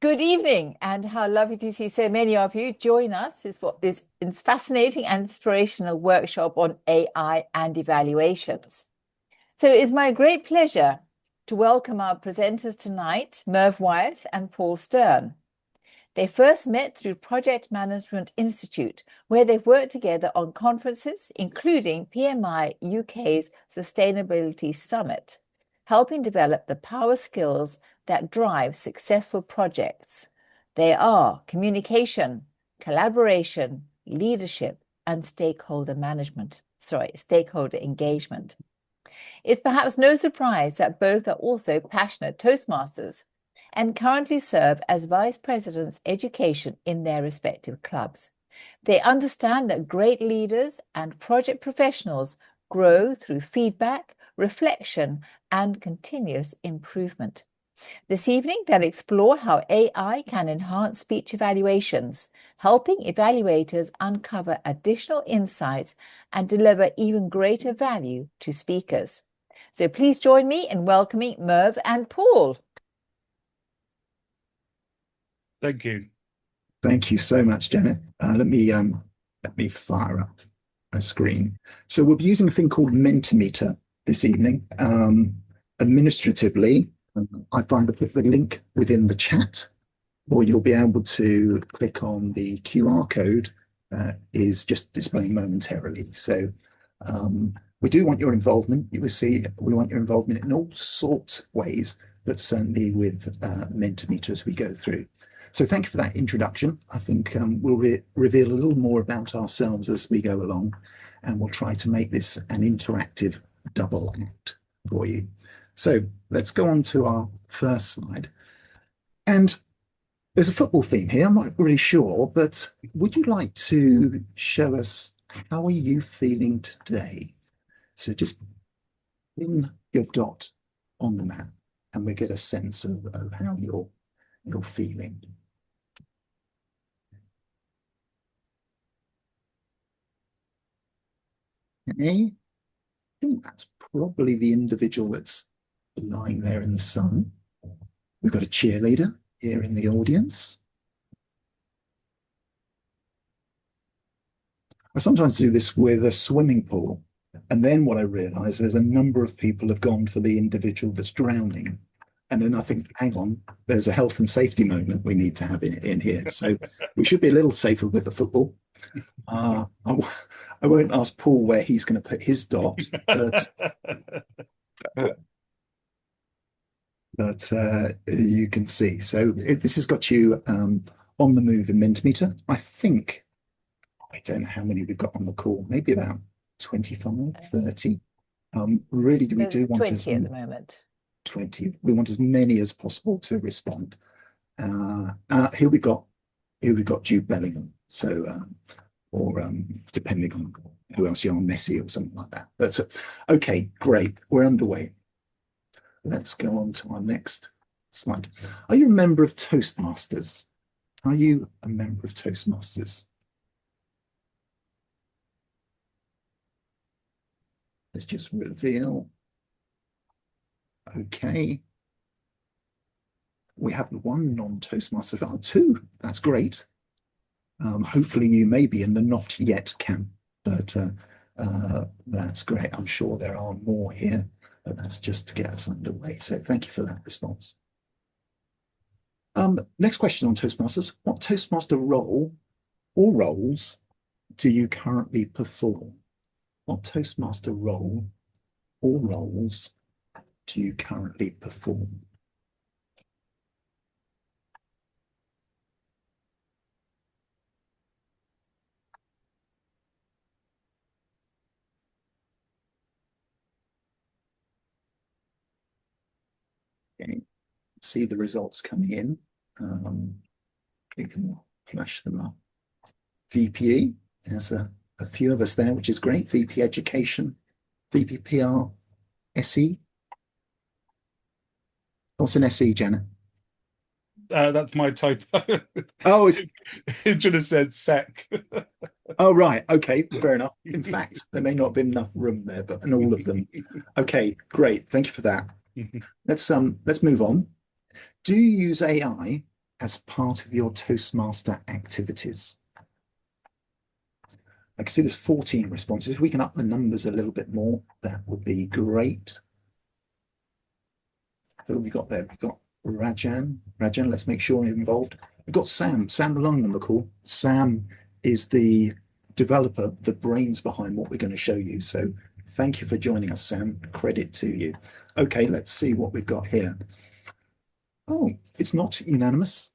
Good evening, and how lovely to see so many of you join us is for this fascinating and inspirational workshop on AI and evaluations. So it is my great pleasure to welcome our presenters tonight, Mervy Wyeth and Paul Stern. They first met through Project Management Institute, where they've worked together on conferences, including PMI UK's Sustainability Summit, helping develop the power skills that drive successful projects. They are communication, collaboration, leadership, and stakeholder engagement. It's perhaps no surprise that both are also passionate Toastmasters and currently serve as Vice Presidents Education in their respective clubs. They understand that great leaders and project professionals grow through feedback, reflection, and continuous improvement. This evening, they'll explore how AI can enhance speech evaluations, helping evaluators uncover additional insights and deliver even greater value to speakers. So please join me in welcoming Merv and Paul. Thank you. Thank you so much, Janet. Let me fire up a screen. So we'll be using a thing called Mentimeter this evening. Administratively, I find I put the link within the chat, or you'll be able to click on the QR code that is just displaying momentarily. So we do want your involvement. You will see we want your involvement in all sorts of ways, but certainly with Mentimeter as we go through. So thank you for that introduction. I think we'll reveal a little more about ourselves as we go along, and we'll try to make this an interactive double act for you. So let's go on to our first slide. And there's a football theme here. I'm not really sure, but would you like to show us how are you feeling today? So just pin your dot on the map and we get a sense of how you're feeling. Okay, I think that's probably the individual that's lying there in the sun. We've got a cheerleader here in the audience. I sometimes do this with a swimming pool, and then what I realise there's a number of people have gone for the individual that's drowning. And then I think, hang on, there's a health and safety moment we need to have in here. So we should be a little safer with the football. I won't ask Paul where he's going to put his dot, but you can see. So this has got you on the move in Mentimeter. I don't know how many we've got on the call, maybe about 25, 30. Really, we do want 20 at the moment. 20. We want as many as possible to respond. Here we got Jude Bellingham. So, or depending on who else you're on, Messi or something like that. But okay, great. We're underway. Let's go on to our next slide. Are you a member of Toastmasters? Are you a member of Toastmasters? Let's just reveal. Okay. We have one non-Toastmaster. Oh, two. That's great. Hopefully you may be in the not yet camp, but that's great. I'm sure there are more here, but that's just to get us underway. So thank you for that response. Next question on Toastmasters. What Toastmaster role or roles do you currently perform? What Toastmaster role or roles do you currently perform? Okay, see the results coming in. We can flash them up. VPE, there's a few of us there, which is great. VP Education, VP PR, SE. What's an SE, Jenna? That's my typo. Oh, it should have said SEC. Oh, right. Okay, fair enough. In fact, there may not have been enough room there, but in all of them. Okay, great. Thank you for that. Let's move on. Do you use AI as part of your Toastmaster activities? I can see there's 14 responses. If we can up the numbers a little bit more, that would be great. Who have we got there? We've got Rajan. Rajan, let's make sure you're involved. We've got Sam Lung on the call. Sam is the developer, the brains behind what we're going to show you. So thank you for joining us, Sam. Credit to you. Okay, let's see what we've got here. Oh, it's not unanimous,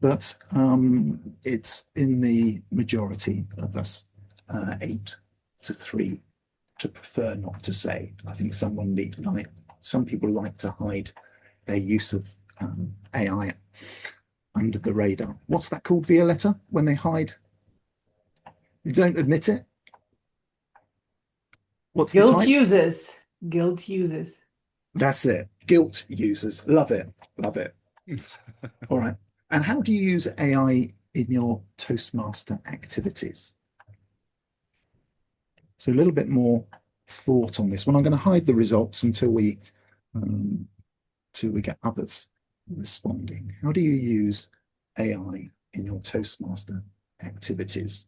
but it's in the majority of us, 8-3, to prefer not to say. I think some people like to hide their use of AI under the radar. What's that called, Violetta, when they hide? You don't admit it? What's the Guilt type? users. Guilt users. That's it. Guilt users. Love it. Love it. All right. And how do you use AI in your Toastmaster activities? So a little bit more thought on this one. I'm going to hide the results until we get others responding. How do you use AI in your Toastmaster activities?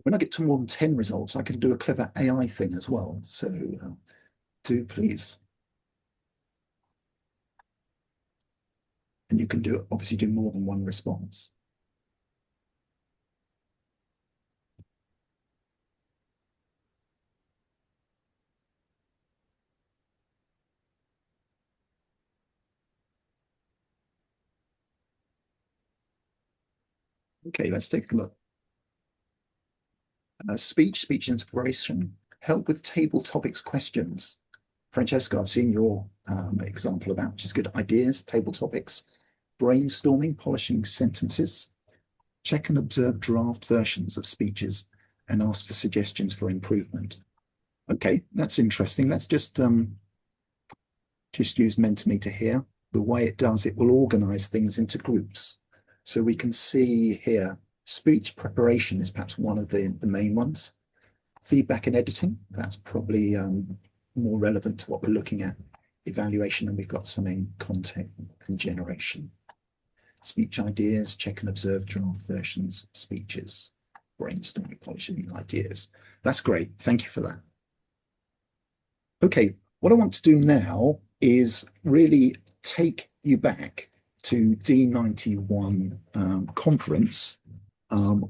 When I get to more than 10 results, I can do a clever AI thing as well. So do please. And you can obviously do more than one response. Okay, let's take a look. Speech inspiration, help with table topics questions. Francesca, I've seen your example of that, which is good. Ideas, table topics, brainstorming, polishing sentences, check and observe draft versions of speeches, and ask for suggestions for improvement. Okay, that's interesting. Let's just use Mentimeter here. The way it does, it will organize things into groups. So we can see here, speech preparation is perhaps one of the main ones. Feedback and editing, that's probably more relevant to what we're looking at. Evaluation, and we've got some in content and generation. Speech ideas, check and observe draft versions, speeches, brainstorming, polishing ideas. That's great. Thank you for that. Okay, what I want to do now is really take you back to D91 conference,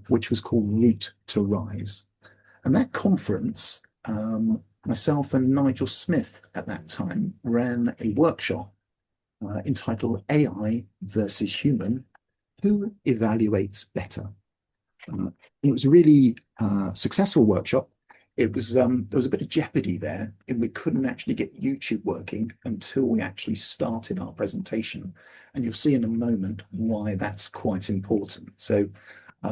which was called Route to Rise. And that conference, myself and Nigel Smith at that time ran a workshop entitled AI versus Human, Who Evaluates Better? It was a really successful workshop. There was a bit of jeopardy there, and we couldn't actually get YouTube working until we actually started our presentation. And you'll see in a moment why that's quite important. So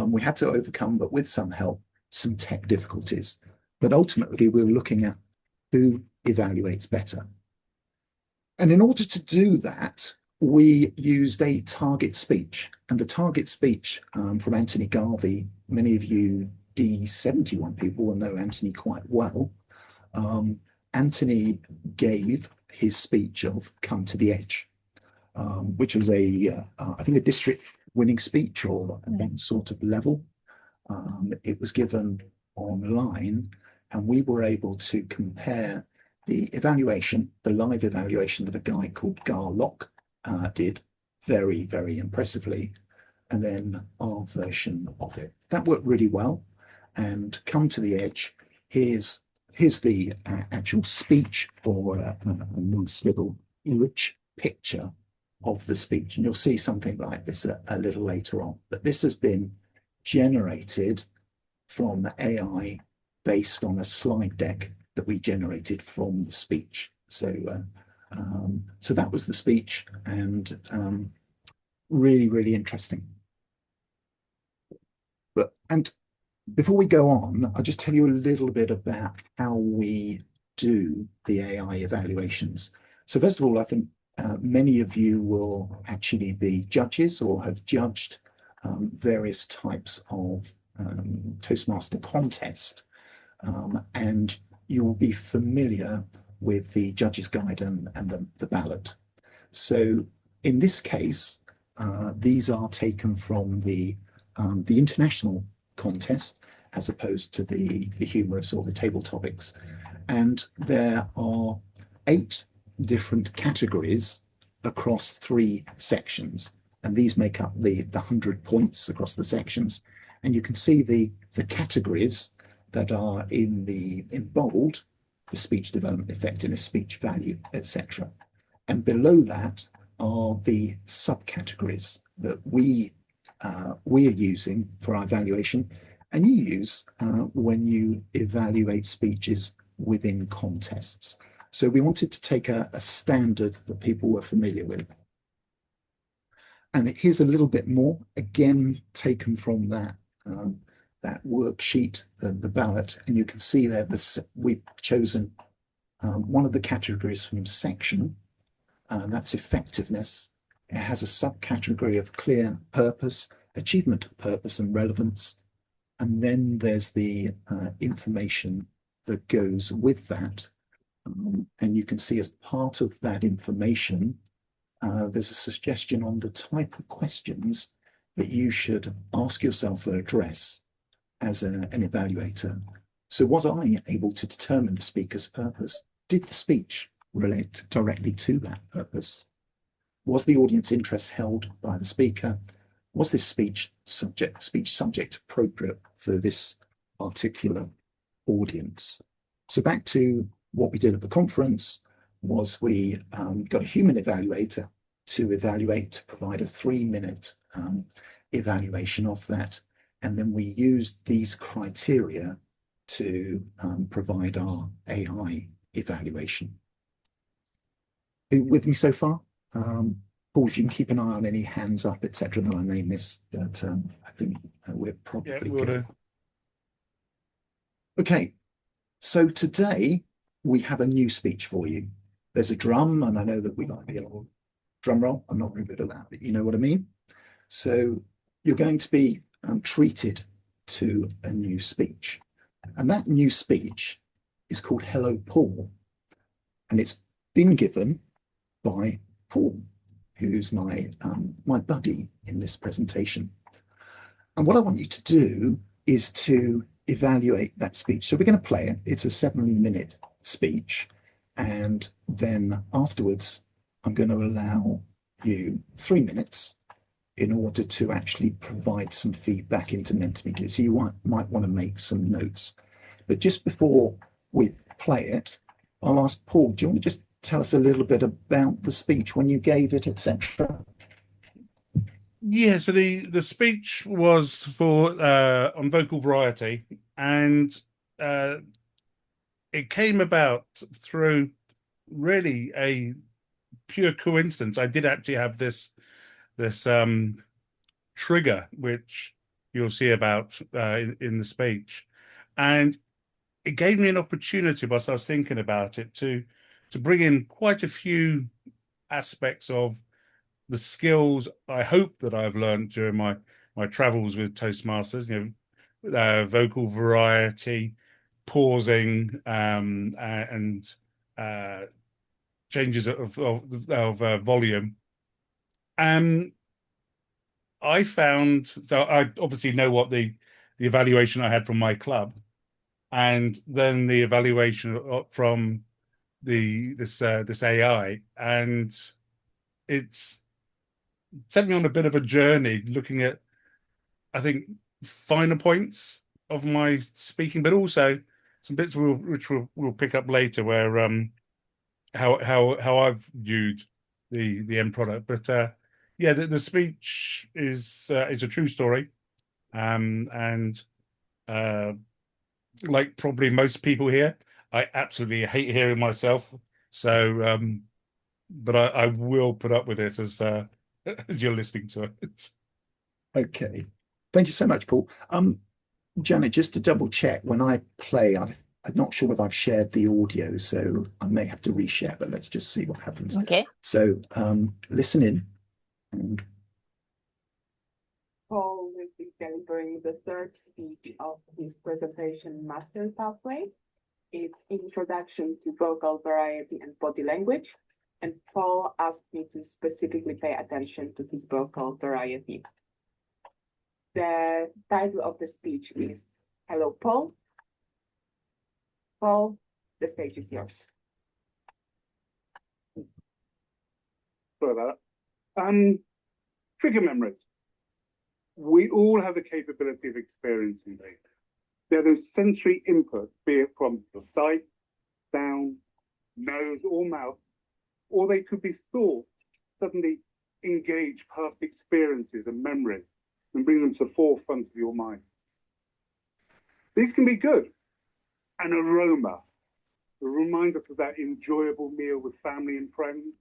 we had to overcome, but with some help, some tech difficulties. But ultimately, we were looking at who evaluates better. And in order to do that, we used a target speech. And the target speech from Anthony Garvey, many of you D71 people will know Anthony quite well. Anthony gave his speech of Come to the Edge, which was I think a district winning speech or that sort of level. It was given online, and we were able to compare the evaluation, the live evaluation that a guy called Gar Locke did very, very impressively, and then our version of it. That worked really well. And Come to the Edge, here's the actual speech, or a nice little rich picture of the speech. And you'll see something like this a little later on. But this has been generated from AI based on a slide deck that we generated from the speech. So so that was the speech, and really, really interesting. And before we go on, I'll just tell you a little bit about how we do the AI evaluations. So first of all, I think Many of you will actually be judges or have judged various types of Toastmaster contest, and you will be familiar with the judges guide and the ballot. So in this case, these are taken from the international contest as opposed to the humorous or the table topics. And there are 8 different categories across 3 sections. And these make up the 100 points across the sections. And you can see the categories that are in bold, the speech development effectiveness, speech value, etc. And below that are the subcategories that we are using for our evaluation, and you use when you evaluate speeches within contests. So we wanted to take a standard that people were familiar with. And here's a little bit more, again, taken from that worksheet, the ballot, and you can see there we've chosen one of the categories from section, that's effectiveness. It has a subcategory of clear purpose, achievement of purpose and relevance. And then there's the information that goes with that. And you can see as part of that information, there's a suggestion on the type of questions that you should ask yourself or address as an evaluator. So was I able to determine the speaker's purpose? Did the speech relate directly to that purpose? Was the audience interest held by the speaker? Was this speech subject appropriate for this particular audience? So back to what we did at the conference was we got a human evaluator to provide a 3-minute evaluation of that. And then we used these criteria to provide our AI evaluation. With me so far? Paul, if you can keep an eye on any hands up, etc., that I may miss, but I think we're probably good. Okay, so today we have a new speech for you. There's a drum, and I know that we might be a little drum roll. I'm not very good at that, but you know what I mean. So you're going to be treated to a new speech, and that new speech is called Hello, Paul, and it's been given by Paul, who's my buddy in this presentation. And what I want you to do is to evaluate that speech. So we're going to play it. It's a 7-minute speech. And then afterwards, I'm going to allow you 3 minutes in order to actually provide some feedback into Mentimeter. So you might want to make some notes. But just before we play it, I'll ask Paul, do you want to just tell us a little bit about the speech, when you gave it, etc.? Yeah, so the speech was for on vocal variety, and it came about through really a pure coincidence. I did actually have this trigger, which you'll see about in the speech, and it gave me an opportunity, whilst I was thinking about it, to bring in quite a few aspects of the skills I hope that I've learned during my travels with Toastmasters. You know, vocal variety, pausing, and changes of volume. I found, so I obviously know what the evaluation I had from my club, and then the evaluation from this AI, and it's sent me on a bit of a journey looking at, I think, finer points of my speaking, but also some bits which we'll pick up later, where how I've viewed the end product. But yeah, the speech is a true story, and like probably most people here, I absolutely hate hearing myself. So, but I will put up with it as as you're listening to it. Okay, thank you so much, Paul. Janet, just to double check, when I play, I'm not sure whether I've shared the audio, so I may have to reshare, but let's just see what happens. Okay. So listen in and Paul will be delivering the third speech of his presentation Master Pathway. It's Introduction to Vocal Variety and Body Language. And Paul asked me to specifically pay attention to his vocal variety. The title of the speech is Hello, Paul. Paul, the stage is yours. Sorry about that. Trigger memories. We all have the capability of experiencing these. They're those sensory inputs, be it from your sight, sound, nose, or mouth, or they could be thoughts suddenly engage past experiences and memories and bring them to the forefront of your mind. These can be good. An aroma, a reminder of that enjoyable meal with family and friends.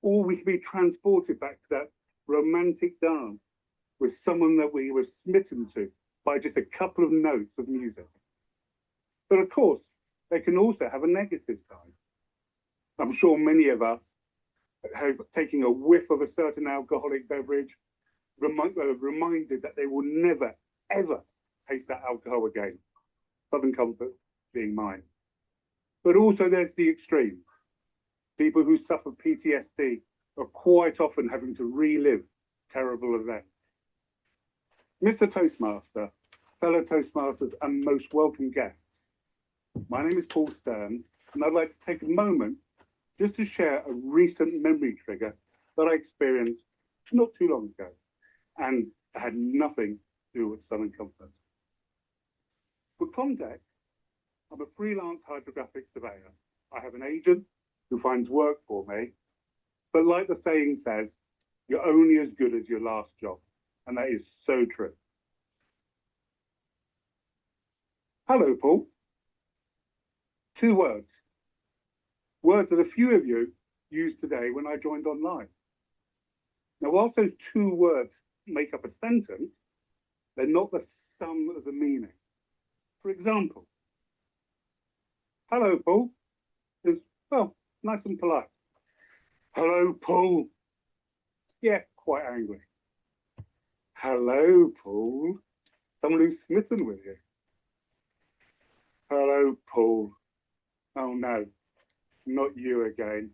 Or we can be transported back to that romantic dance with someone that we were smitten to by just a couple of notes of music. But of course, they can also have a negative side. I'm sure many of us have taken a whiff of a certain alcoholic beverage, reminded that they will never, ever taste that alcohol again. Southern Comfort being mine. But also there's the extremes. People who suffer PTSD are quite often having to relive terrible events. Mr. Toastmaster, fellow Toastmasters and most welcome guests, my name is Paul Stern, and I'd like to take a moment just to share a recent memory trigger that I experienced not too long ago, and had nothing to do with Southern Comfort. For context, I'm a freelance hydrographic surveyor. I have an agent who finds work for me, but like the saying says, you're only as good as your last job, and that is so true. Hello, Paul. 2 words. Words that a few of you used today when I joined online. Now, whilst those 2 words make up a sentence, they're not the sum of the meaning. For example, hello, Paul, is, well, nice and polite. Hello, Paul. Yeah, quite angry. Hello, Paul. Someone who's smitten with you. Hello, Paul. Oh, no, not you again.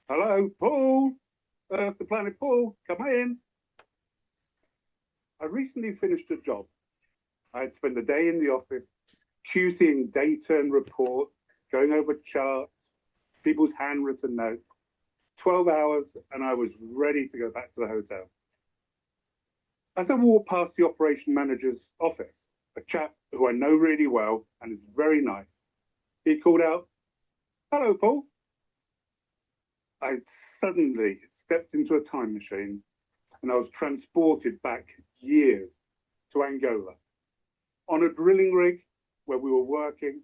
Hello, Paul. The planet Paul, come in. I recently finished a job. I had spent the day in the office, QCing data and reports, going over charts, people's handwritten notes. 12 hours, and I was ready to go back to the hotel. As I walked past the operation manager's office, a chap who I know really well and is very nice, he called out, hello, Paul. I suddenly stepped into a time machine and I was transported back years to Angola. On a drilling rig where we were working,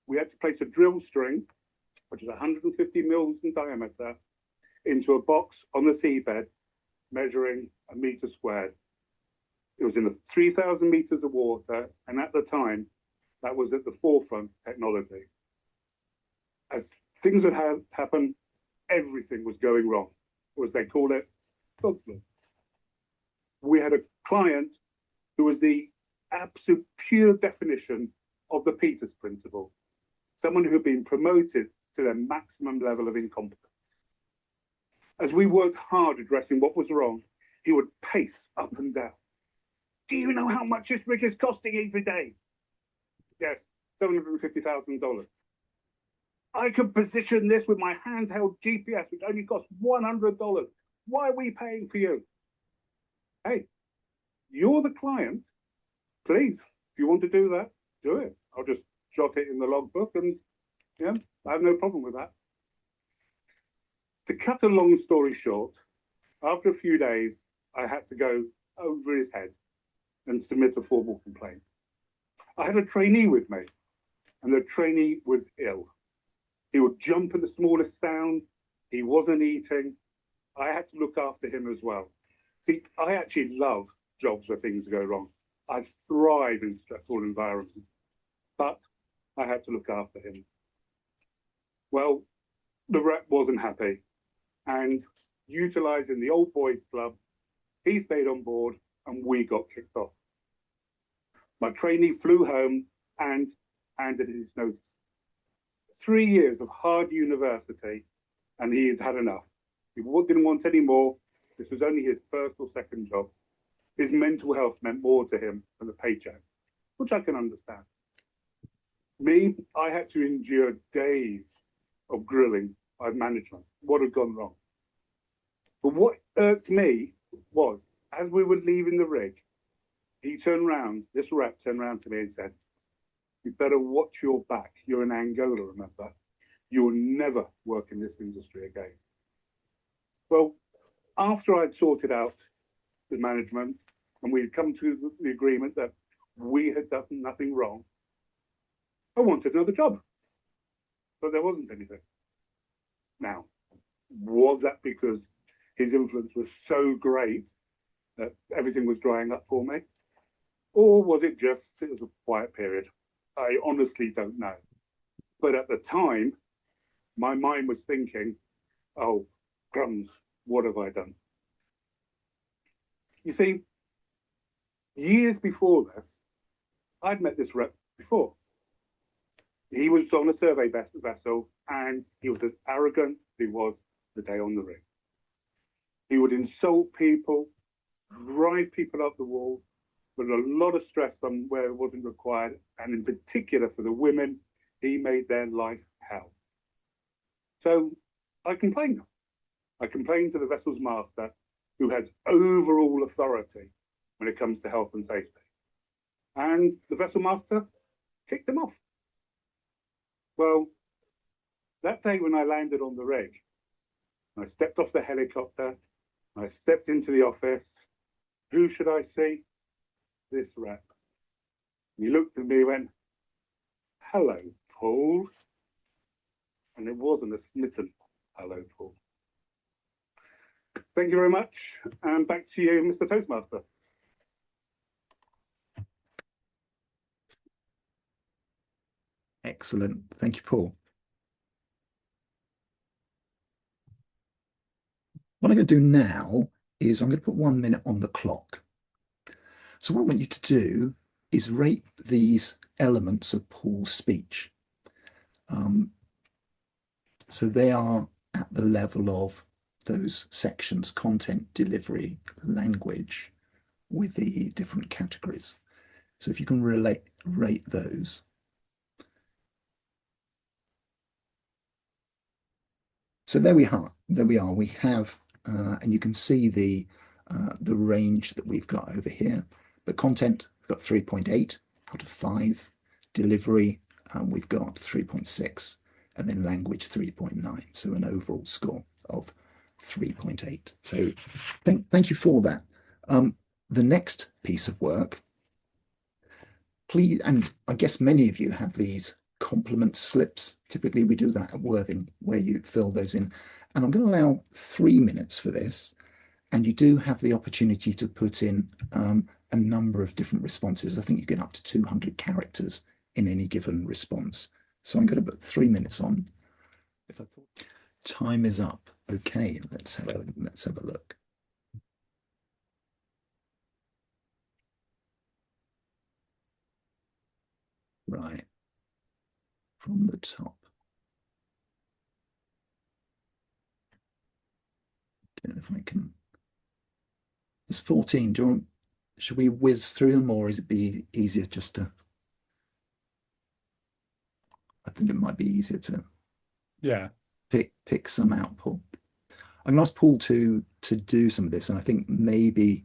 we had to place a drill string, which is 150 mils in diameter, into a box on the seabed measuring 1 meter squared. It was in the 3,000 meters of water, and at the time, that was at the forefront of technology. As things would happen, everything was going wrong, or as they call it, God's. We had a client who was the absolute pure definition of the Peters principle, someone who had been promoted to their maximum level of incompetence. As we worked hard addressing what was wrong, he would pace up and down. Do you know how much this rig is costing every day? Yes, $750,000. I could position this with my handheld GPS, which only costs $100. Why are we paying for you? Hey, you're the client. Please, if you want to do that, do it. I'll just jot it in the logbook and yeah, I have no problem with that. To cut a long story short, after a few days, I had to go over his head and submit a formal complaint. I had a trainee with me, and the trainee was ill. He would jump at the smallest sounds. He wasn't eating. I had to look after him as well. See, I actually love jobs where things go wrong. I thrive in stressful environments. but I had to look after him. Well, the rep wasn't happy, and utilizing the old boys club, he stayed on board and we got kicked off. My trainee flew home and handed in his notice. 3 years of hard university, and he had had enough. He didn't want any more. This was only his first or second job. His mental health meant more to him than the paycheck, which I can understand. Me, I had to endure days of grilling by management. What had gone wrong? But what irked me was, as we were leaving the rig, he turned round, this rep turned round to me and said, "You better watch your back. You're in Angola, remember? You will never work in this industry again." Well, after I'd sorted out the management and we'd come to the agreement that we had done nothing wrong, I wanted another job, but there wasn't anything. Now, was that because his influence was so great that everything was drying up for me? Or was it just, it was a quiet period? I honestly don't know. But at the time, my mind was thinking, oh, crumbs, what have I done? You see, years before this, I'd met this rep before. He was on a survey vessel, and he was as arrogant as he was the day on the rig. He would insult people, drive people up the wall, put a lot of stress on where it wasn't required, and in particular for the women, he made their life hell. So I complained. I complained to the vessel's master, who had overall authority when it comes to health and safety. And the vessel master kicked him off. Well, that day when I landed on the rig, I stepped off the helicopter, I stepped into the office, who should I see? This rep. He looked at me and went, "Hello, Paul." And it wasn't a smitten hello, Paul. Thank you very much. And back to you, Mr. Toastmaster. Excellent. Thank you, Paul. What I'm going to do now is I'm going to put 1 minute on the clock. So what I want you to do is rate these elements of Paul's speech. So they are at the level of those sections: content, delivery, language, with the different categories. So if you can rate those. So there we are. We have, and you can see the range that we've got over here. But content, we've got 3.8 out of 5. Delivery, we've got 3.6, and then language 3.9. So an overall score of 3.8. So thank you for that. The next piece of work, please, and I guess many of you have these compliment slips. Typically we do that at Worthing, where you fill those in. And I'm going to allow 3 minutes for this. And you do have the opportunity to put in a number of different responses. I think you get up to 200 characters in any given response. So I'm going to put 3 minutes on. If I thought time is up. Okay, let's have a look. Right. From the top. Don't know if I can. There's 14. Do you want, should we whiz through them, or is it be easier just to? I think it might be easier to pick some out, Paul. I'm gonna ask Paul to do some of this, and I think maybe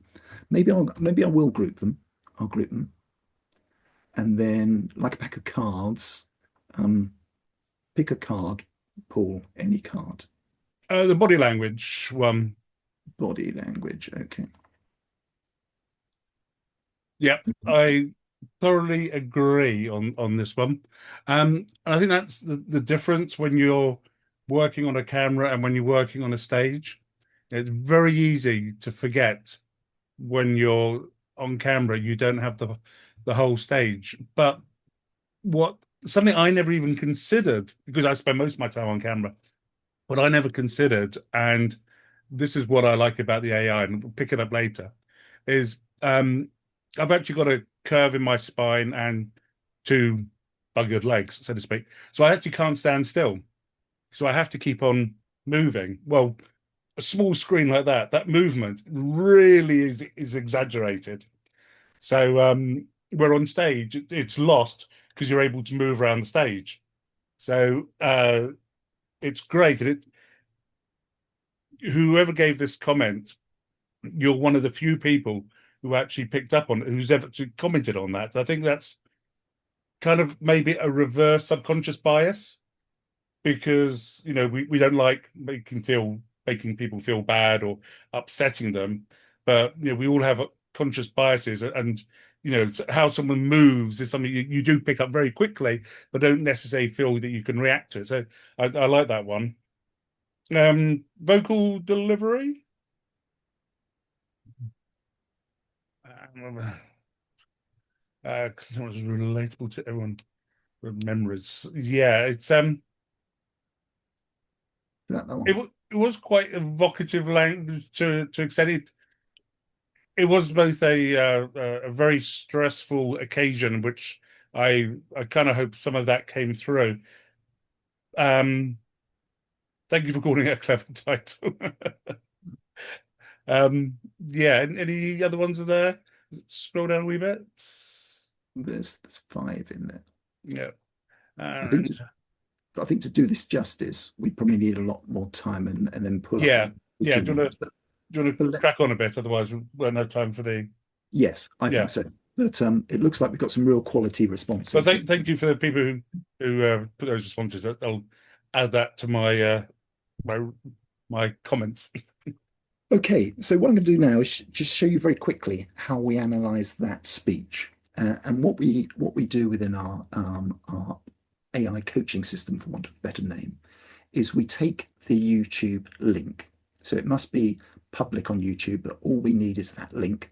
I will group them. I'll group them, and then like a pack of cards, pick a card, Paul. Any card. The body language one. Body language. Okay. Yep, I thoroughly agree on this one. I think that's the difference when you're working on a camera and when you're working on a stage. It's very easy to forget when you're on camera, you don't have the whole stage. But something I never even considered, because I spend most of my time on camera, what I never considered, and this is what I like about the AI, and we'll pick it up later, is I've actually got a curve in my spine and two buggered legs, so to speak. So I actually can't stand still. So I have to keep on moving. Well, a small screen like that movement really is exaggerated. So where on stage, it's lost because you're able to move around the stage. So it's great. And whoever gave this comment, you're one of the few people who actually picked up on it, who's ever commented on that. I think that's kind of maybe a reverse subconscious bias, because we don't like making people feel bad or upsetting them, but we all have conscious biases, and how someone moves is something you do pick up very quickly, but don't necessarily feel that you can react to it. So I like that one. Vocal delivery. Something relatable to everyone. Memories. Yeah, it's That one. it was quite evocative language to extend it. It was both a very stressful occasion, which I kind of hope some of that came through. Thank you for calling it a clever title. Yeah, any other ones are there? Scroll down a wee bit. There's 5 in there. Yeah. I think to do this justice, we probably need a lot more time and then pull up. Yeah. Do you want to crack on a bit? Otherwise, we won't have time for the. Yes, I think so. But it looks like we've got some real quality responses. So thank you for the people who put those responses. I'll add that to my comments. Okay, so what I'm going to do now is just show you very quickly how we analyze that speech, and what we do within our AI coaching system, for want of a better name, is we take the YouTube link. So it must be public on YouTube, but all we need is that link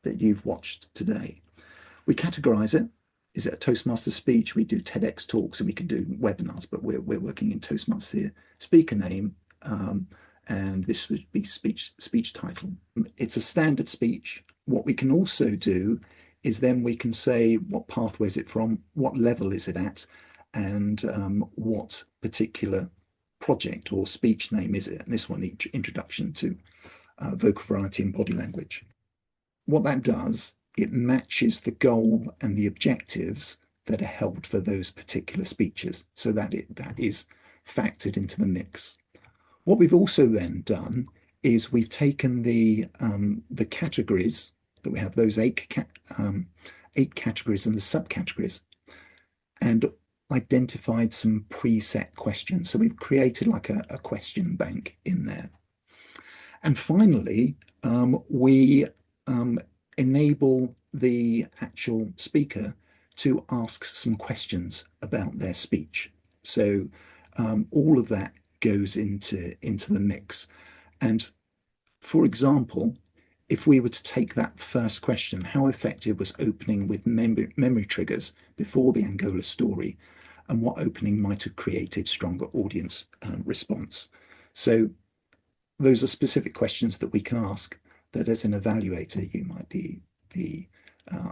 that you've watched today. We categorize it. Is it a Toastmaster speech? We do TEDx talks and we can do webinars, but we're working in Toastmaster here. Speaker name, and this would be speech title. It's a standard speech. What we can also do is then we can say what pathway is it from, what level is it at, and what particular project or speech name is it. And this one, introduction to vocal variety and body language. What that does, it matches the goal and the objectives that are held for those particular speeches, so that is factored into the mix. What we've also then done is we've taken the categories that we have, those 8 categories and the subcategories, and identified some preset questions. So we've created like a question bank in there. And finally, we enable the actual speaker to ask some questions about their speech. So all of that goes into the mix. And for example, if we were to take that first question, how effective was opening with memory triggers before the Angola story, and what opening might have created stronger audience response? So those are specific questions that we can ask that as an evaluator you might be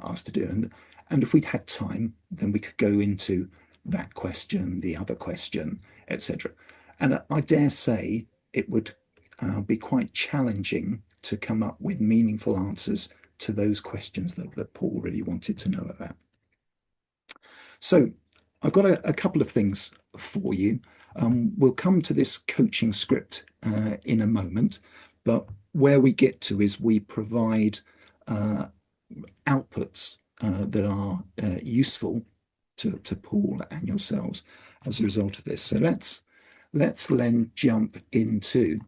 asked to do. And if we'd had time, then we could go into that question, the other question, etc. And I dare say it would be quite challenging to come up with meaningful answers to those questions that Paul really wanted to know about. So I've got a couple of things for you. We'll come to this coaching script in a moment, but where we get to is we provide outputs that are useful to Paul and yourselves as a result of this. So let's then jump into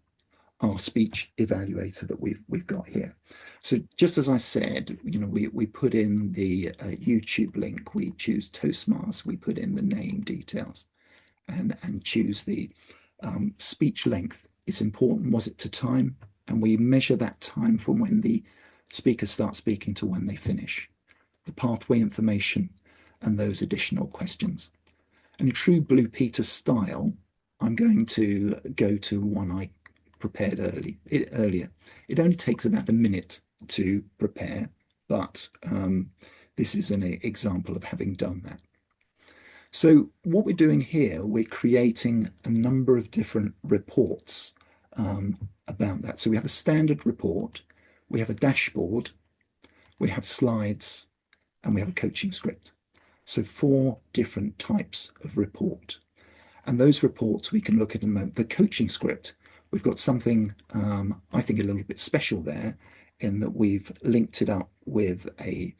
our speech evaluator that we've got here. So just as I said, we put in the YouTube link, we choose Toastmasters, we put in the name details, and choose the speech length. It's important, was it to time? And we measure that time from when the speakers start speaking to when they finish. The pathway information, and those additional questions. And in true Blue Peter style, I'm going to go to one I prepared earlier. It only takes about a minute to prepare, but this is an example of having done that. So what we're doing here, we're creating a number of different reports about that. So we have a standard report, we have a dashboard, we have slides, and we have a coaching script. So 4 different types of report. And those reports we can look at in a moment. The coaching script, we've got something, I think, a little bit special there in that we've linked it up with a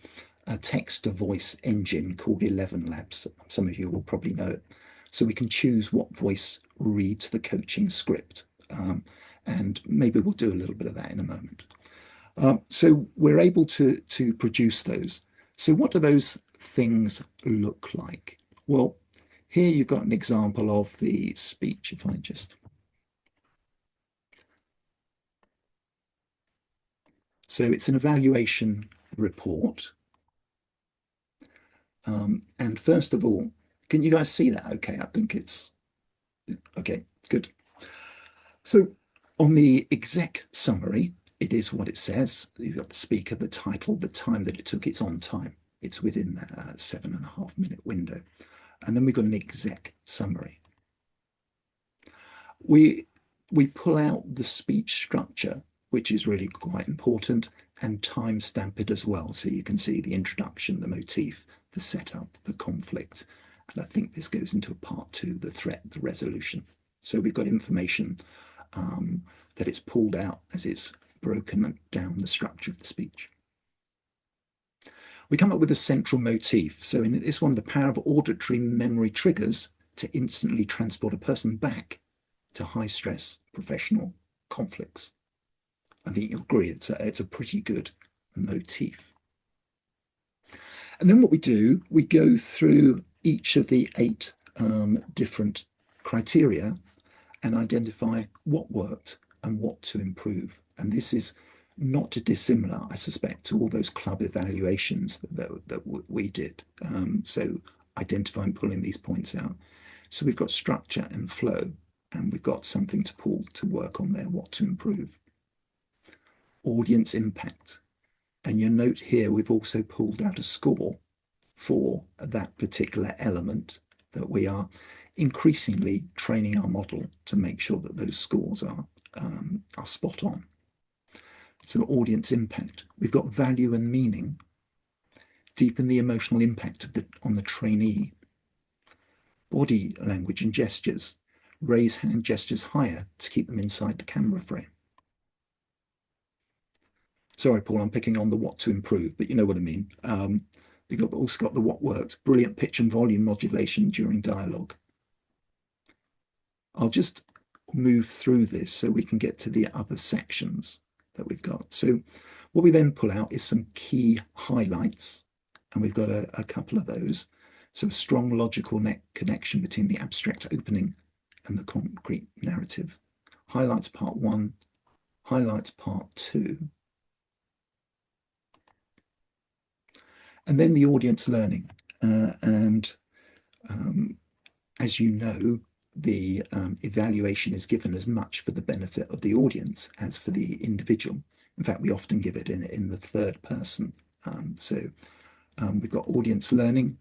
text-to-voice engine called 11 Labs. Some of you will probably know it. So we can choose what voice reads the coaching script. And maybe we'll do a little bit of that in a moment. So we're able to produce those. So what do those things look like? Well, here you've got an example of the speech. If I just... So it's an evaluation report. And first of all, can you guys see that? Okay, I think it's... Okay, good. So on the exec summary, it is what it says. You've got the speaker, the title, the time that it took. It's on time. It's within that 7.5 minute window. And then we've got an exec summary. We pull out the speech structure, which is really quite important, and timestamp it as well. So you can see the introduction, the motif, the setup, the conflict. And I think this goes into part 2, the threat, the resolution. So we've got information that it's pulled out as it's broken down the structure of the speech. We come up with a central motif. So in this one, the power of auditory memory triggers to instantly transport a person back to high stress professional conflicts. I think you'll agree it's a pretty good motif. And then what we do, we go through each of the 8 different criteria and identify what worked and what to improve. And this is not dissimilar, I suspect, to all those club evaluations that we did. So identifying, pulling these points out. So we've got structure and flow, and we've got something to pull to work on there, what to improve. Audience impact. And you'll note here, we've also pulled out a score for that particular element that we are increasingly training our model to make sure that those scores are spot on. So audience impact, we've got value and meaning, deepen the emotional impact on the trainee, body language and gestures, raise hand gestures higher to keep them inside the camera frame. Sorry, Paul, I'm picking on the what to improve, but you know what I mean. We've also got the what worked, brilliant pitch and volume modulation during dialogue. I'll just move through this so we can get to the other sections that we've got. So what we then pull out is some key highlights, and we've got a couple of those. So a strong logical connection between the abstract opening and the concrete narrative. Highlights part 1, highlights part 2. And then the audience learning. As you know, the evaluation is given as much for the benefit of the audience as for the individual. In fact, we often give it in the third person. We've got audience learning,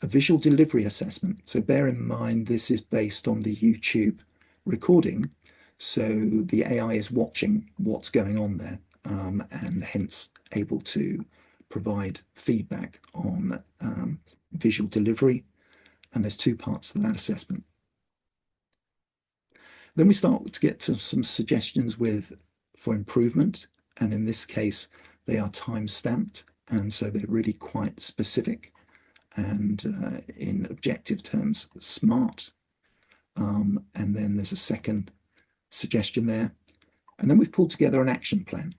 a visual delivery assessment. So bear in mind, this is based on the YouTube recording. So the AI is watching what's going on there and hence able to provide feedback on visual delivery. And there's 2 parts to that assessment. Then we start to get to some suggestions for improvement. And in this case, they are time stamped. And so they're really quite specific and in objective terms, smart. And then there's a second suggestion there. And then we've pulled together an action plan.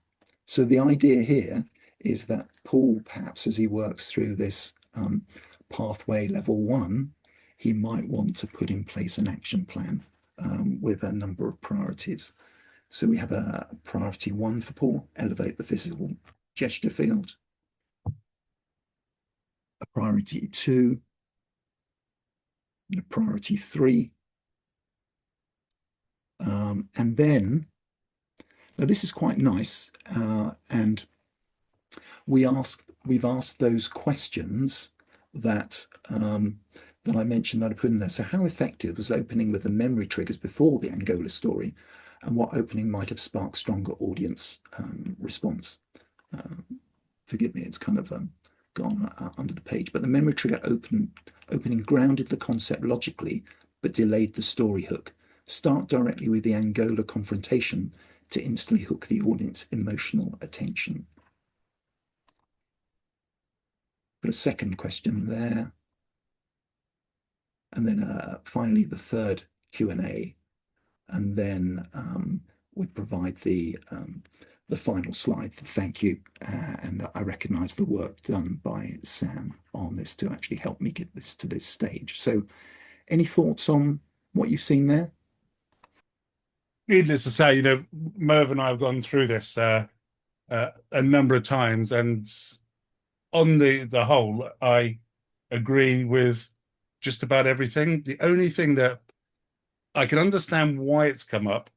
So the idea here is that Paul, perhaps as he works through this pathway level 1, he might want to put in place an action plan with a number of priorities. So we have a priority 1 for Paul, elevate the physical gesture field. a priority 2, and a priority 3. And then, now this is quite nice, and we've asked those questions that that I mentioned that I put in there. So how effective was opening with the memory triggers before the Angola story, and what opening might have sparked stronger audience response? Forgive me, it's kind of gone under the page, but the memory trigger opening grounded the concept logically, but delayed the story hook. Start directly with the Angola confrontation to instantly hook the audience emotional attention. Got a second question there. And then finally, the third Q&A. And then we provide the final slide. Thank you. And I recognize the work done by Sam on this to actually help me get this to this stage. So any thoughts on what you've seen there? Needless to say, you know, Merv and I have gone through this a number of times, and on the whole, I agree with just about everything. The only thing that I can understand why it's come up,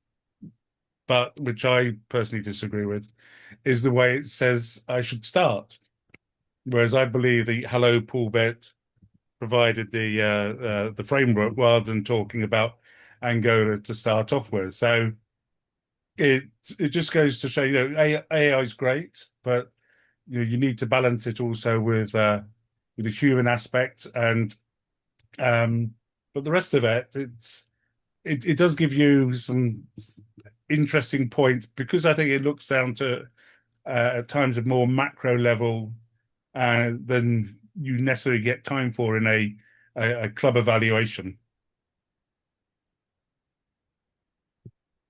but which I personally disagree with, is the way it says I should start. Whereas I believe the hello Paul bit provided the framework rather than talking about Angola to start off with. So it just goes to show, you know, AI is great, but you know, you need to balance it also with the human aspect, and but the rest of it, it does give you some interesting points, because I think it looks down to at times a more macro level than you necessarily get time for in a club evaluation.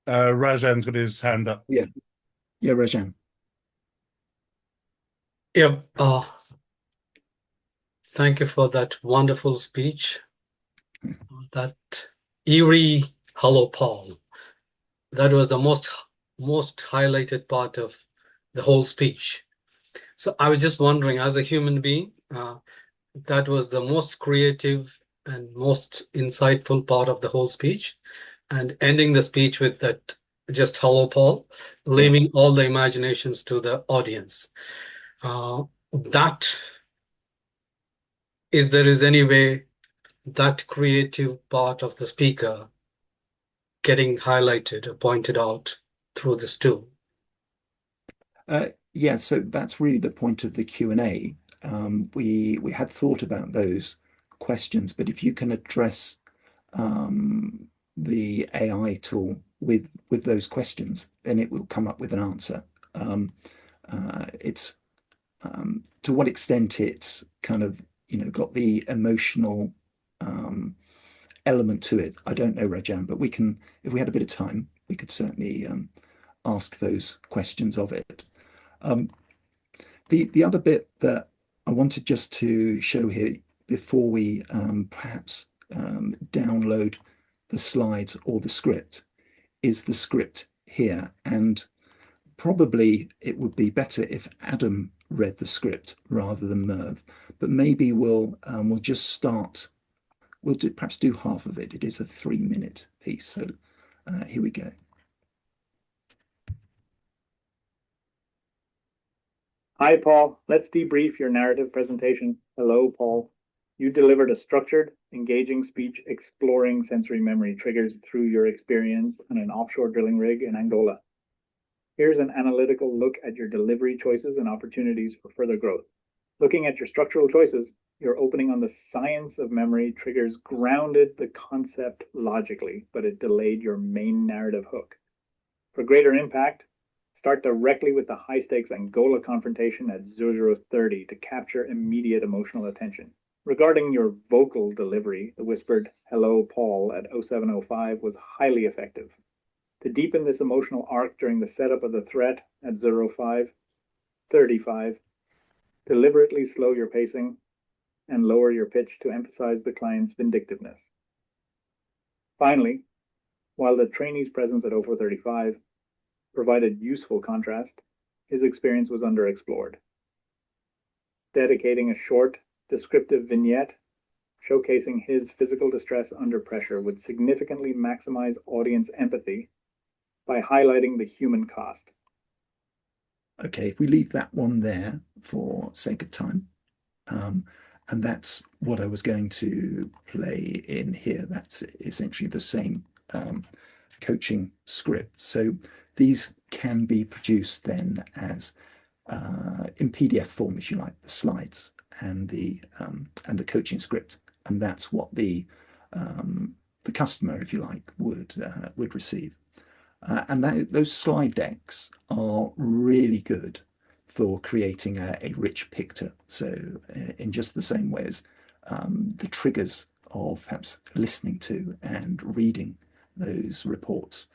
Rajan's got his hand up. Yeah, Rajan. Yep. Thank you for that wonderful speech. That eerie hello, Paul. That was the most highlighted part of the whole speech. So I was just wondering, as a human being, that was the most creative and most insightful part of the whole speech. And ending the speech with that just hello, Paul, leaving all the imaginations to the audience. That, if there is any way that creative part of the speaker getting highlighted or pointed out through this tool? Yeah, so that's really the point of the Q&A. We had thought about those questions, but if you can address the AI tool with those questions, then it will come up with an answer. It's to what extent it's kind of, you know, got the emotional element to it, I don't know, Rajan, but we can, if we had a bit of time, we could certainly ask those questions of it. The other bit that I wanted just to show here before we perhaps download the slides or the script is the script here. And probably it would be better if Adam read the script rather than Merv, but maybe we'll just start. We'll perhaps do half of it. It is a 3-minute piece. So here we go. Hi, Paul. Let's debrief your narrative presentation. Hello, Paul. You delivered a structured, engaging speech exploring sensory memory triggers through your experience on an offshore drilling rig in Angola. Here's an analytical look at your delivery choices and opportunities for further growth. Looking at your structural choices, your opening on the science of memory triggers grounded the concept logically, but it delayed your main narrative hook. For greater impact, start directly with the high-stakes Angola confrontation at 0030 to capture immediate emotional attention. Regarding your vocal delivery, the whispered "Hello, Paul" at 0705 was highly effective. To deepen this emotional arc during the setup of the threat at 0535, deliberately slow your pacing and lower your pitch to emphasize the client's vindictiveness. Finally, while the trainee's presence at 0435 provided useful contrast, his experience was underexplored. Dedicating a short, descriptive vignette showcasing his physical distress under pressure would significantly maximize audience empathy by highlighting the human cost. Okay, if we leave that one there for sake of time, and that's what I was going to play in here. That's essentially the same coaching script. So these can be produced then as in PDF form, if you like, the slides and the coaching script, and that's what the customer, if you like, would receive. And those slide decks are really good for creating a rich picture. So in just the same way as the triggers of perhaps listening to and reading those reports,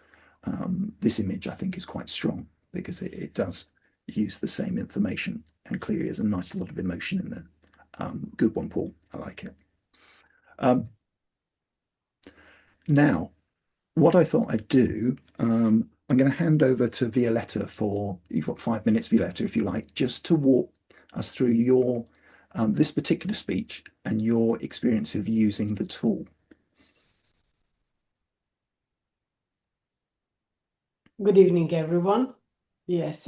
this image I think is quite strong because it does use the same information and clearly there's a nice lot of emotion in there. Good one, Paul. I like it. Now, what I thought I'd do, I'm going to hand over to Violetta for, you've got 5 minutes, Violetta, if you like, just to walk us through your this particular speech and your experience of using the tool. Good evening, everyone. Yes,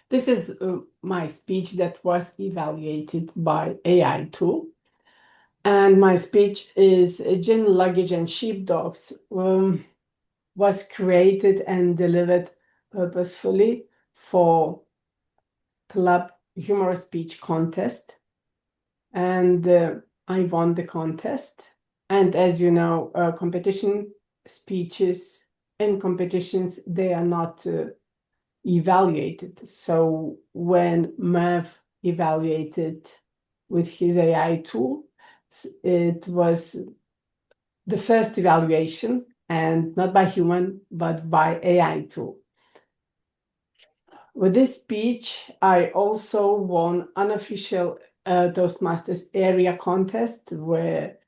this is my speech that was evaluated by AI tool. And my speech is Gin, Luggage and Sheepdogs was created and delivered purposefully for Club Humorous Speech Contest. And I won the contest. And as you know, competition speeches in competitions, they are not evaluated. So when Merv evaluated with his AI tool, it was the first evaluation and not by human, but by AI tool. With this speech, I also won unofficial Toastmasters area contest where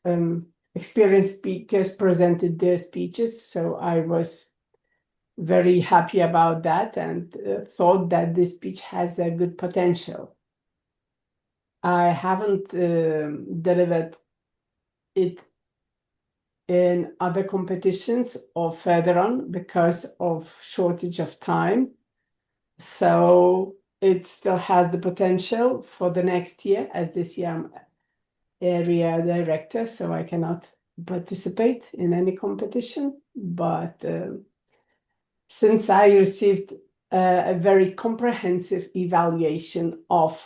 experienced speakers presented their speeches. So I was very happy about that and thought that this speech has a good potential. I haven't delivered it in other competitions or further on because of shortage of time. So it still has the potential for the next year, as this year I'm area director, so I cannot participate in any competition. But since I received a very comprehensive evaluation of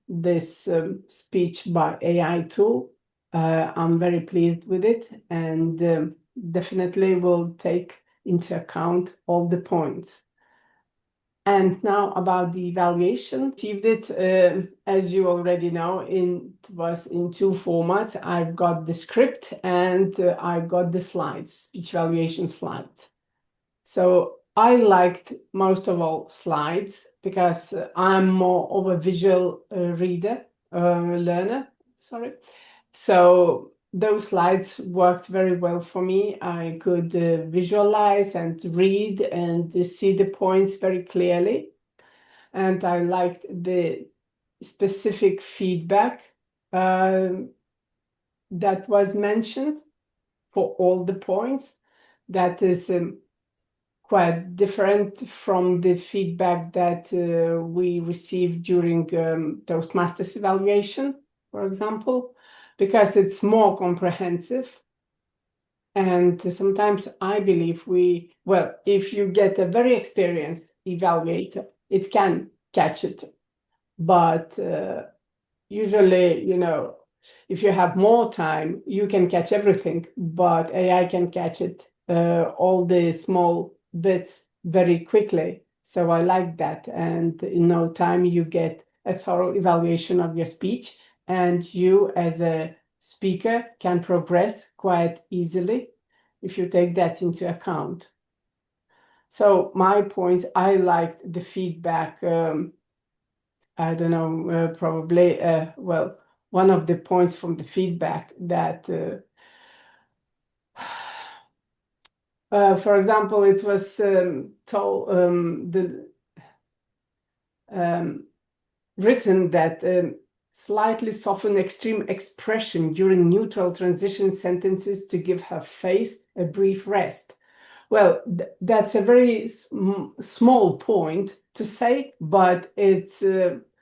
this speech by AI tool, I'm very pleased with it and definitely will take into account all the points. And now about the evaluation, received it, as you already know, it was in 2 formats. I've got the script and I've got the slides, speech evaluation slides. So I liked most of all slides because I'm more of a visual learner, sorry. So those slides worked very well for me. I could visualize and read and see the points very clearly. And I liked the specific feedback that was mentioned for all the points. That is quite different from the feedback that we received during Toastmasters evaluation, for example, because it's more comprehensive. And sometimes I believe if you get a very experienced evaluator, it can catch it. But usually, you know, if you have more time, you can catch everything, but AI can catch it, all the small bits very quickly. So I like that. And in no time, you get a thorough evaluation of your speech, and you as a speaker can progress quite easily if you take that into account. So my points, I liked the feedback. I don't know, probably, one of the points from the feedback that, for example, it was written that slightly soften extreme expression during neutral transition sentences to give her face a brief rest. Well, that's a very small point to say, but it's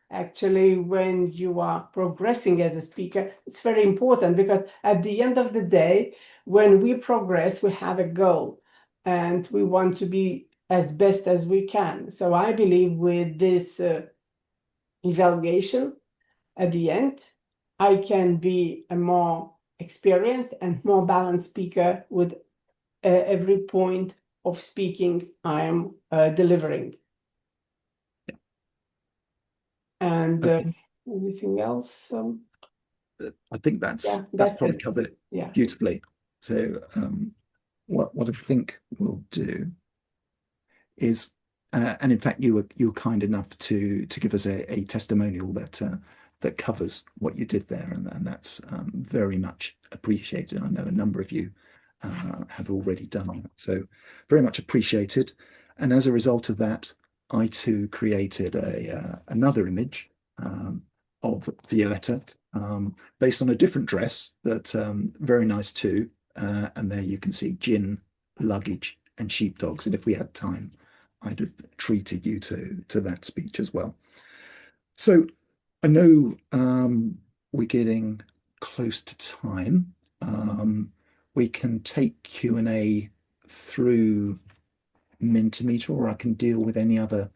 actually, when you are progressing as a speaker, it's very important, because at the end of the day, when we progress, we have a goal and we want to be as best as we can. So I believe with this evaluation at the end, I can be a more experienced and more balanced speaker with every point of speaking I am delivering. And Okay. anything else? I think that's Yeah, that's that's probably it. covered it Yeah. beautifully. So what I think we'll do is, and in fact you were kind enough to give us a testimonial that covers what you did there, and that's very much appreciated. I know a number of you have already done that, so very much appreciated. And as a result of that, I too created another image of Violetta, based on a different dress, but very nice too. And there you can see gin, luggage, and sheepdogs. And if we had time, I'd have treated you to that speech as well. So I know we're getting close to time. We can take Q&A through Mentimeter, or I can deal with any other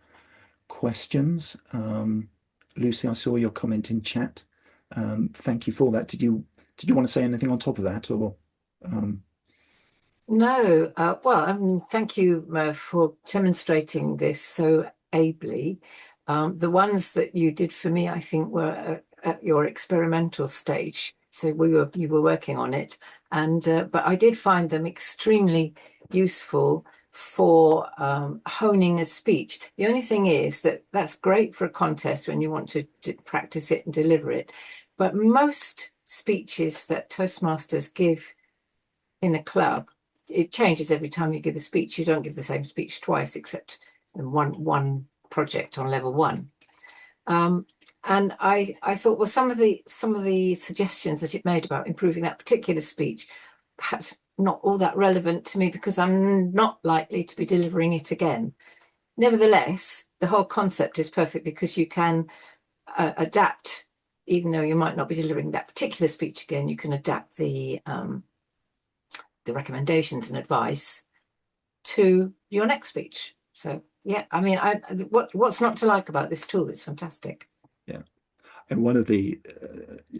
questions. Lucy, I saw your comment in chat. Thank you for that. Did you want to say anything on top of that, or? No, well, thank you, Merv, for demonstrating this so ably. The ones that you did for me, I think, were at your experimental stage. So you were working on it, and but I did find them extremely useful for honing a speech. The only thing is that that's great for a contest when you want to practice it and deliver it. But most speeches that Toastmasters give in a club, it changes every time you give a speech. You don't give the same speech twice, except in one project on level 1. And I thought, well, some of the suggestions that you've made about improving that particular speech, perhaps not all that relevant to me, because I'm not likely to be delivering it again. Nevertheless, the whole concept is perfect, because you can adapt, even though you might not be delivering that particular speech again, you can adapt the recommendations and advice to your next speech. So yeah, I mean, what's not to like about this tool? It's fantastic. Yeah. And one of the,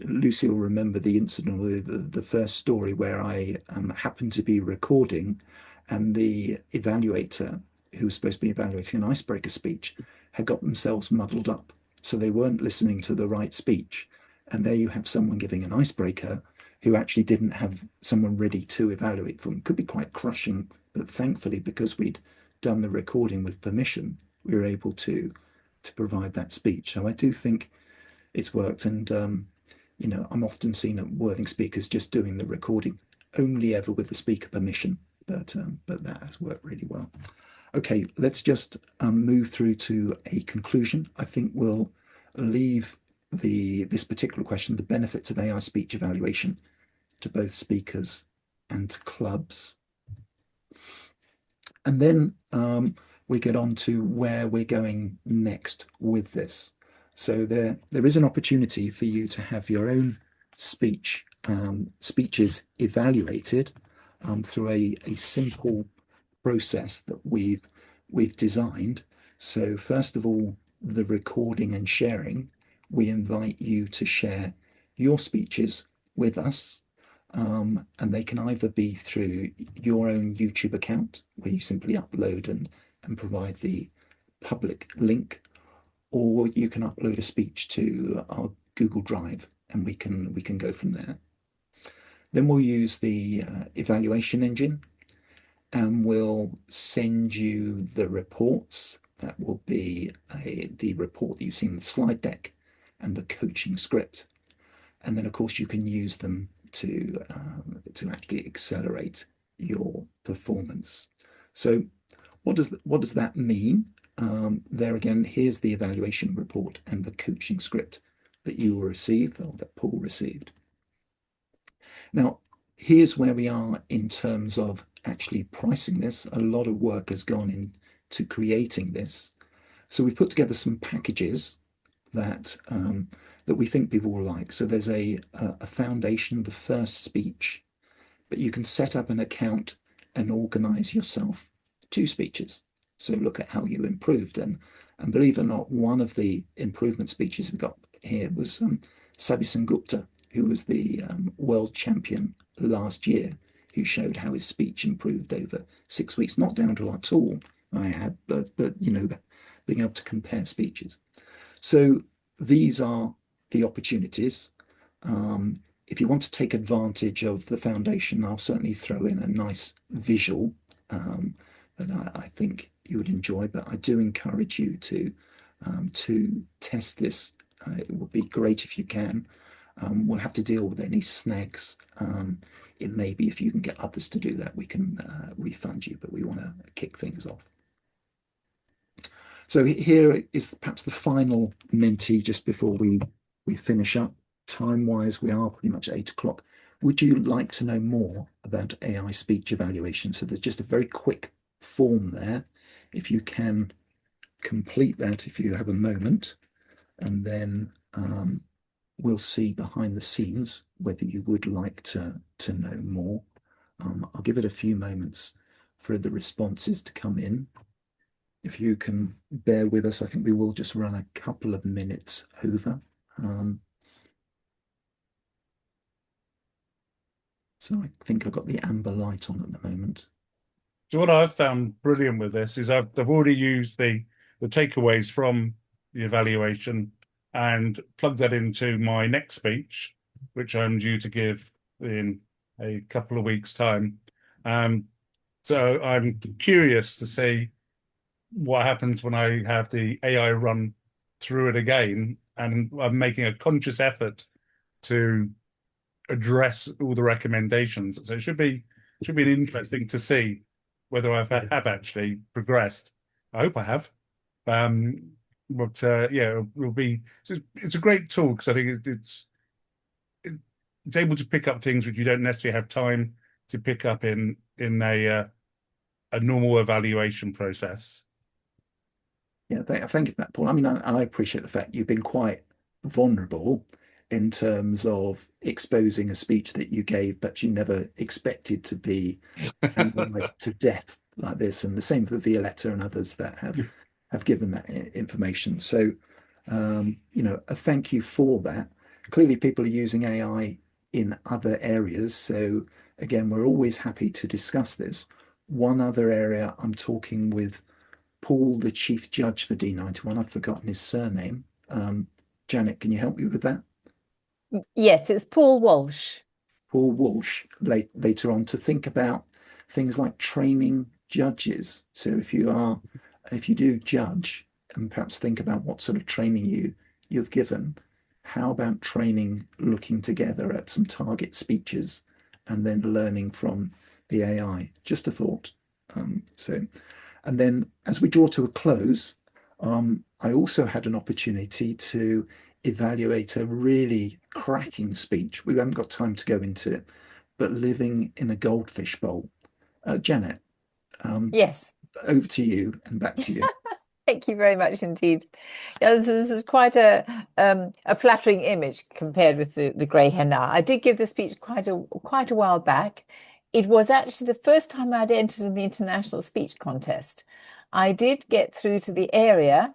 Lucy will remember the incident, or the first story, where I happened to be recording, and the evaluator who was supposed to be evaluating an icebreaker speech had got themselves muddled up. So they weren't listening to the right speech. And there you have someone giving an icebreaker who actually didn't have someone ready to evaluate for them. Could be quite crushing, but thankfully, because we'd done the recording with permission, we were able to provide that speech. So I do think it's worked. And I'm often seen at Worthing speakers just doing the recording, only ever with the speaker permission, but that has worked really well. Okay, let's just move through to a conclusion. I think we'll leave this particular question, the benefits of AI speech evaluation, to both speakers and to clubs. And then we get on to where we're going next with this. So there is an opportunity for you to have your own speeches evaluated through a simple process that we've designed. So first of all, the recording and sharing, we invite you to share your speeches with us, and they can either be through your own YouTube account, where you simply upload and provide the public link, or you can upload a speech to our Google Drive, and we can go from there. Then we'll use the evaluation engine, and we'll send you the reports. That will be the report that you've seen in the slide deck and the coaching script. And then, of course, you can use them to actually accelerate your performance. So what does that mean? There again, here's the evaluation report and the coaching script that you will receive or that Paul received. Now, here's where we are in terms of actually pricing this. A lot of work has gone into creating this. So we've put together some packages that that we think people will like. So there's a foundation, the first speech, but you can set up an account and organize yourself 2 speeches. So look at how you improved. And believe it or not, one of the improvement speeches we got here was Sabi Sengupta, who was the world champion last year, who showed how his speech improved over 6 weeks, not down to our tool I had, but you know, being able to compare speeches. So these are the opportunities. If you want to take advantage of the foundation, I'll certainly throw in a nice visual that I think you would enjoy, but I do encourage you to test this. It would be great if you can. We'll have to deal with any snags. It may be if you can get others to do that, we can refund you, but we want to kick things off. So here is perhaps the final Menti just before we finish up. Time-wise, we are pretty much 8 o'clock. Would you like to know more about AI speech evaluation? So there's just a very quick form there. If you can complete that, if you have a moment, and then we'll see behind the scenes whether you would like to know more. I'll give it a few moments for the responses to come in. If you can bear with us, I think we will just run a couple of minutes over. So I think I've got the amber light on at the moment. So what I've found brilliant with this is I've already used the takeaways from the evaluation and plugged that into my next speech, which I'm due to give in a couple of weeks' time. So I'm curious to see what happens when I have the AI run through it again, and I'm making a conscious effort to address all the recommendations. So it should be interesting to see whether I have actually progressed. I hope I have. But yeah, it will be. It's a great tool because I think it's able to pick up things which you don't necessarily have time to pick up in a normal evaluation process. Yeah, thank you for that, Paul. I mean, I appreciate the fact you've been quite vulnerable in terms of exposing a speech that you gave, but you never expected to be analysed to death like this. And the same for Violetta and others that have given that information. So, you know, a thank you for that. Clearly, people are using AI in other areas. So, again, we're always happy to discuss this. One other area I'm talking with Paul, the chief judge for D91. I've forgotten his surname. Janet, can you help me with that? Yes, it's Paul Walsh. Paul Walsh later on to think about things like training judges. So if you do judge, and perhaps think about what sort of training you've given, how about training looking together at some target speeches and then learning from the AI? Just a thought. And then as we draw to a close, I also had an opportunity to evaluate a really cracking speech. We haven't got time to go into it, but living in a goldfish bowl. Janet, Yes. over to you and back to you. Thank you very much indeed. Yeah, this is quite a flattering image compared with the grey hair now. I did give the speech quite a while back. It was actually the first time I'd entered in the international speech contest. I did get through to the area,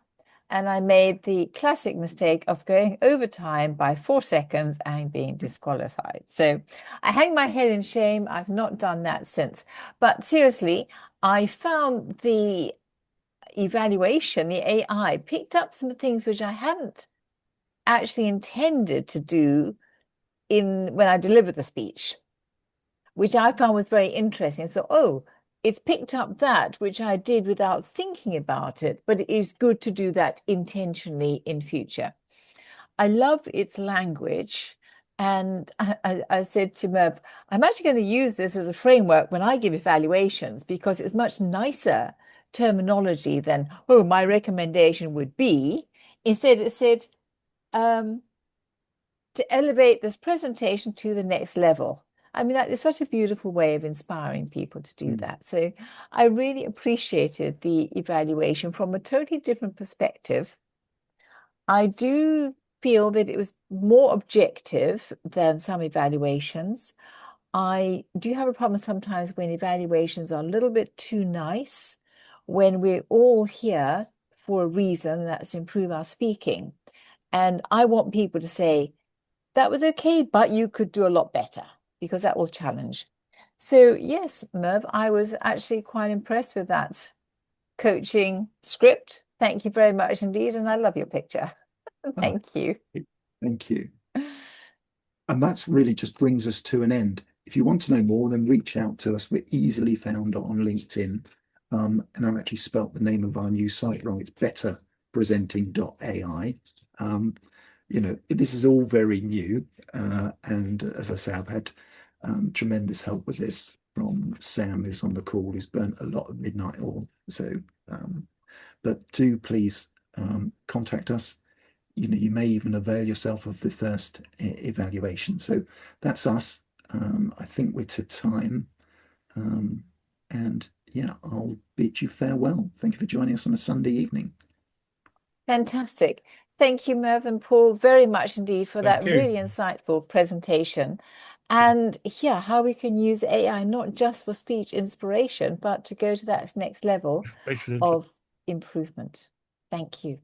and I made the classic mistake of going over time by 4 seconds and being disqualified. So I hang my head in shame. I've not done that since. But seriously, I found the evaluation, the AI, picked up some things which I hadn't actually intended to do when I delivered the speech, which I found was very interesting. So, oh, it's picked up that which I did without thinking about it, but it is good to do that intentionally in future. I love its language. And I said to Merv, I'm actually going to use this as a framework when I give evaluations because it's much nicer terminology than, oh, my recommendation would be. Instead, it said, to elevate this presentation to the next level. I mean, that is such a beautiful way of inspiring people to do that. So I really appreciated the evaluation from a totally different perspective. I do feel that it was more objective than some evaluations. I do have a problem sometimes when evaluations are a little bit too nice, when we're all here for a reason, and that's to improve our speaking. And I want people to say, that was okay, but you could do a lot better, because that will challenge. So yes, Merv, I was actually quite impressed with that coaching script. Thank you very much indeed. And I love your picture. Thank you. Thank you. And that's really just brings us to an end. If you want to know more, then reach out to us. We're easily found on LinkedIn. And I've actually spelt the name of our new site wrong. It's betterpresenting.ai. You know, this is all very new. And as I say, I've had tremendous help with this from Sam, who's on the call, who's burnt a lot of midnight oil. So, but do please contact us. You know, you may even avail yourself of the first evaluation. So that's us. I think we're to time. And yeah, I'll bid you farewell. Thank you for joining us on a Sunday evening. Fantastic. Thank you, Merv and Paul, very much indeed for Thank that you. really insightful presentation. And yeah, how we can use AI not just for speech inspiration, but to go to that next level of improvement. Thank you.